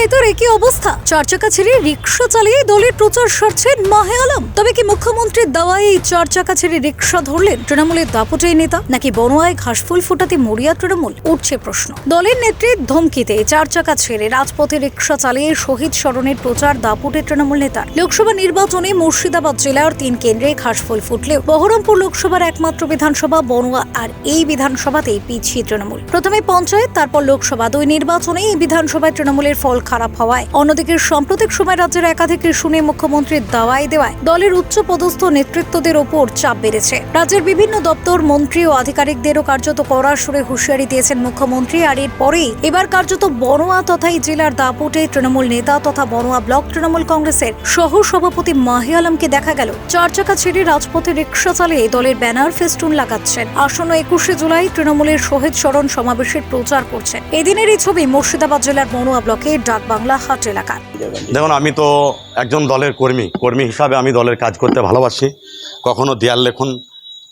নেতার একই অবস্থা, চার চাকা ছেড়ে রিক্সা চালিয়ে দলের প্রচার সারছেন মাহে আলম। তবে কি মুখ্যমন্ত্রীর দাওয়ায় এই চার চাকা ছেড়ে রিক্সা ধরলেন তৃণমূলের দাপুটে নেতা, নাকি বনোয়ায় ঘাসফুল ফোটাতে মরিয়া তৃণমূল? উঠছে প্রশ্ন। দলের নেত্রীর ধমকিতে চার চাকা ছেড়ে রাজপথে রিক্সা চালিয়ে শহীদ স্মরণের প্রচার দাপুটে তৃণমূল নেতার। লোকসভা নির্বাচনে মুর্শিদাবাদ জেলার 3 কেন্দ্রে ঘাসফুল ফুটলেও বহরমপুর লোকসভার একমাত্র বিধানসভা বনোয়া, আর এই বিধানসভাতেই পিছিয়ে তৃণমূল। প্রথমে পঞ্চায়েত, তারপর লোকসভা, 2 নির্বাচনে এই বিধানসভায় তৃণমূলের ফল খারাপ হওয়ায়, অন্যদিকে সাম্প্রতিক সময় রাজ্যের একাধিক শুনে মুখ্যমন্ত্রীর দাওয়ায় দেওয়ায় দলের উচ্চ পদস্থ নেতৃত্বদের ওপর চাপ বেড়েছে। রাজ্যের বিভিন্ন দপ্তর, মন্ত্রী ও আধিকারিকদেরও কার্যত কড়া সুরে হুঁশিয়ারি দিয়েছেন মুখ্যমন্ত্রী। আর এরপরেই এবার কার্যত বনোয়া তথা এই জেলার দাপুটে তৃণমূল নেতা তথা বনোয়া ব্লক তৃণমূল কংগ্রেসের সহ সভাপতি মাহে আলমকে দেখা গেল চার চাকা ছেড়ে রাজপথে রিক্সা চালিয়ে দলের ব্যানার ফেস্টুন লাগাচ্ছেন। আসন্ন 21শে জুলাই তৃণমূলের শহীদ স্মরণ সমাবেশের প্রচার করছেন। এদিনের এই ছবি মুর্শিদাবাদ জেলার বনোয়া ব্লকের ডাকবাংলা হাট এলাকার। দেখুন, আমি তো একজন দলের কর্মী হিসাবে আমি দলের কাজ করতে ভালোবাসি। কখনো দেয়াল লেখন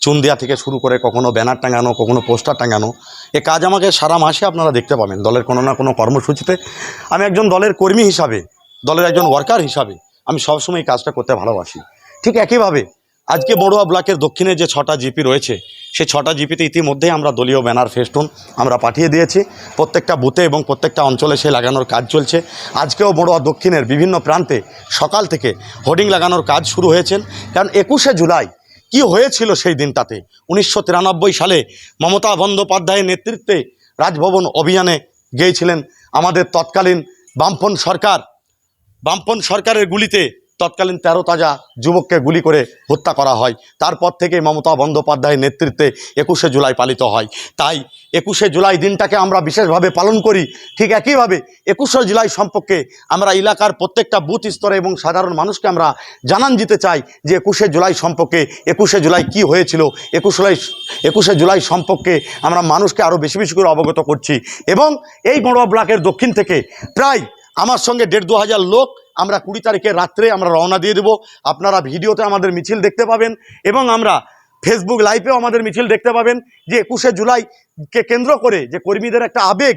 চুন দেওয়া থেকে শুরু করে কখনো ব্যানার টাঙানো, কখনো পোস্টার টাঙানো, এ কাজ আমাকে সারা মাসে আপনারা দেখতে পাবেন দলের কোনো না কোনো কর্মসূচিতে। আমি একজন দলের কর্মী হিসাবে, দলের একজন ওয়ার্কার হিসাবে আমি সবসময় এই কাজটা করতে ভালোবাসি। ঠিক একইভাবে আজকে বড়ুয়া ব্লকের দক্ষিণে যে 6টা জিপি রয়েছে, সেই 6টা জিপিতে ইতিমধ্যেই আমরা দলীয় ব্যানার ফেস্টুন আমরা পাঠিয়ে দিয়েছি। প্রত্যেকটা বুথে এবং প্রত্যেকটা অঞ্চলে সে লাগানোর কাজ চলছে। আজকেও বড়ুয়া দক্ষিণের বিভিন্ন প্রান্তে সকাল থেকে হোর্ডিং লাগানোর কাজ শুরু হয়েছেন। কারণ 21শে জুলাই কি হয়েছিল সেই দিনটাতে, 1993 সালে মমতা বন্দ্যোপাধ্যায়ের নেতৃত্বে রাজভবন অভিযানে গিয়েছিলেন আমাদের তৎকালীন বামপন সরকারের গুলিতে তৎকালীন 13 তাজা যুবককে গুলি করে হত্যা করা হয়। তারপর থেকে মমতা বন্দ্যোপাধ্যায়ের নেতৃত্বে 21শে জুলাই পালিত হয়। তাই 21শে জুলাই দিনটাকে আমরা বিশেষভাবে পালন করি। ঠিক একইভাবে 21শে জুলাই সম্পর্কে আমরা এলাকার প্রত্যেকটা বুথ স্তরে এবং সাধারণ মানুষকে আমরা জানান দিতে চাই যে 21শে জুলাই সম্পর্কে, 21শে জুলাই কি হয়েছিল, 21শে জুলাই সম্পর্কে আমরা মানুষকে আরও বেশি বেশি করে অবগত করছি। এবং এই বড়ুয়া ব্লকের দক্ষিণ থেকে প্রায় আমার সঙ্গে 1,500 লোক আমরা 20 তারিখে রাত্রে আমরা রওনা দিয়ে দেব। আপনারা ভিডিওতে আমাদের মিছিল দেখতে পাবেন এবং আমরা ফেসবুক লাইভেও আমাদের মিছিল দেখতে পাবেন। যে 21শে জুলাইকে কেন্দ্র করে যে কর্মীদের একটা আবেগ,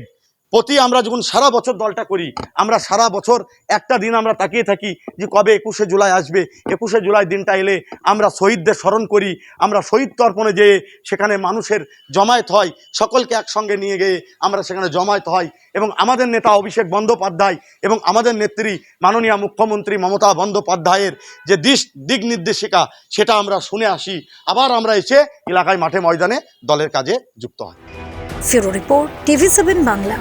প্রতি আমরা যখন সারা বছর দলটা করি, আমরা সারা বছর একটা দিন আমরা তাকিয়ে থাকি যে কবে 21শে জুলাই আসবে। 21শে জুলাই দিনটা এলে আমরা শহীদদের স্মরণ করি, আমরা শহীদ তর্পণে যেয়ে সেখানে মানুষের জমায়েত হয়, সকলকে একসঙ্গে নিয়ে গিয়ে আমরা সেখানে জমায়েত হয় এবং আমাদের নেতা অভিষেক বন্দ্যোপাধ্যায় এবং আমাদের নেত্রী মাননীয় মুখ্যমন্ত্রী মমতা বন্দ্যোপাধ্যায়ের যে দিক নির্দেশিকা সেটা আমরা শুনে আসি। আবার আমরা এসে এলাকায় মাঠে ময়দানে দলের কাজে যুক্ত হয়। ফিরো রিপোর্ট, TV7 বাংলা।